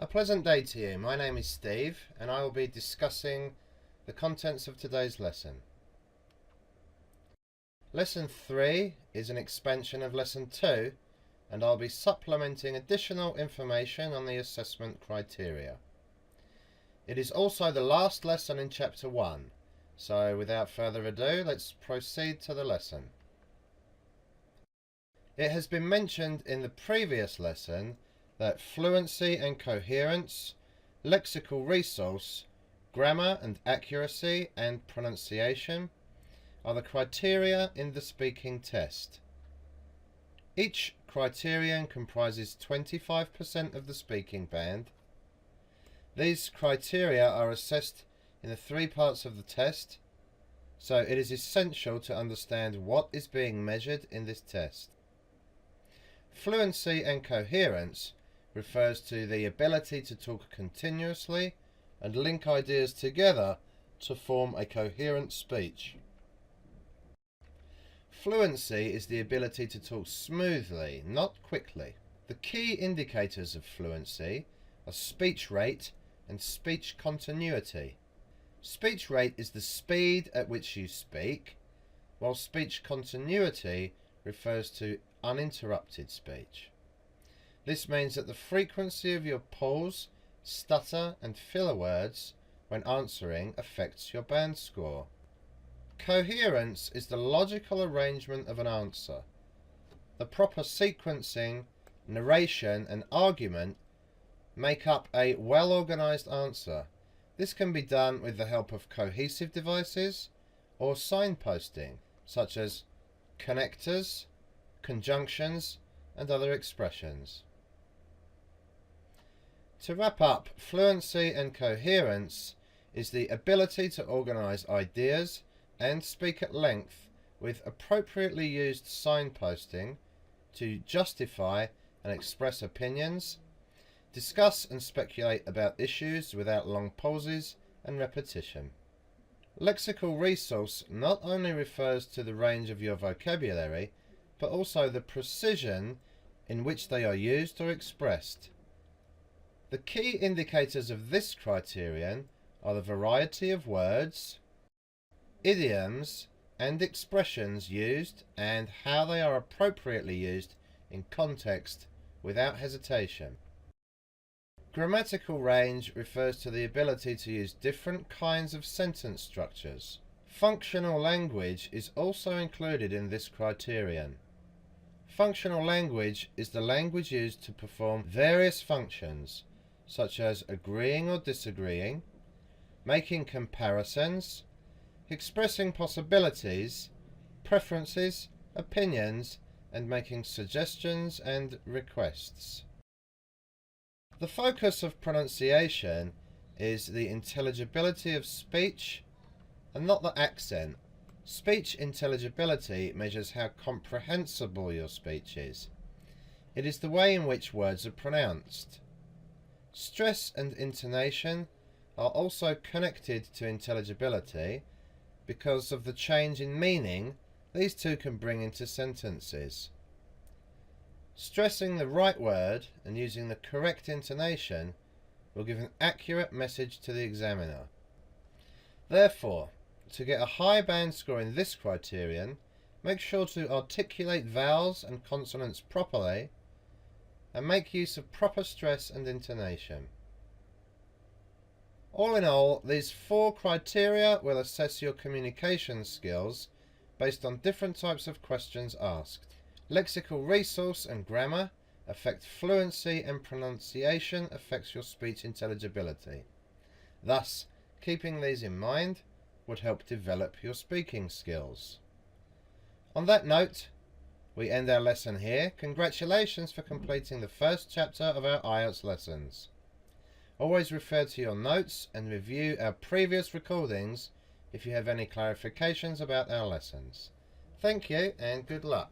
A pleasant day to you. My name is Steve and I will be discussing the contents of today's lesson. Lesson 3 is an expansion of Lesson 2 and I'll be supplementing additional information on the assessment criteria. It is also the last lesson in Chapter 1, so without further ado, let's proceed to the lesson. It has been mentioned in the previous lesson that fluency and coherence, lexical resource, grammar and accuracy, and pronunciation are the criteria in the speaking test. Each criterion comprises 25% of the speaking band. These criteria are assessed in the 3 parts of the test, so it is essential to understand what is being measured in this test. Fluency and coherence refers to the ability to talk continuously and link ideas together to form a coherent speech. Fluency is the ability to talk smoothly, not quickly. The key indicators of fluency are speech rate and speech continuity. Speech rate is the speed at which you speak, while speech continuity refers to uninterrupted speech. This means that the frequency of your pause, stutter and filler words when answering affects your band score. Coherence is the logical arrangement of an answer. The proper sequencing, narration and argument make up a well-organized answer. This can be done with the help of cohesive devices or signposting, such as connectors, conjunctions and other expressions. To wrap up, fluency and coherence is the ability to organize ideas and speak at length with appropriately used signposting to justify and express opinions, discuss and speculate about issues without long pauses and repetition. Lexical resource not only refers to the range of your vocabulary, but also the precision in which they are used or expressed. The key indicators of this criterion are the variety of words, idioms and expressions used and how they are appropriately used in context without hesitation. Grammatical range refers to the ability to use different kinds of sentence structures. Functional language is also included in this criterion. Functional language is the language used to perform various functions, such as agreeing or disagreeing, making comparisons, expressing possibilities, preferences, opinions, and making suggestions and requests. The focus of pronunciation is the intelligibility of speech and not the accent. Speech intelligibility measures how comprehensible your speech is. It is the way in which words are pronounced. Stress and intonation are also connected to intelligibility because of the change in meaning these two can bring into sentences. Stressing the right word and using the correct intonation will give an accurate message to the examiner. Therefore, to get a high band score in this criterion, make sure to articulate vowels and consonants properly and make use of proper stress and intonation. All in all, these 4 criteria will assess your communication skills based on different types of questions asked. Lexical resource and grammar affect fluency and pronunciation affects your speech intelligibility. Thus, keeping these in mind would help develop your speaking skills. On that note, we end our lesson here. Congratulations for completing the first chapter of our Ielts lessons. Always refer to your notes and review our previous recordings if you have any clarifications about our lessons. Thank you and good luck.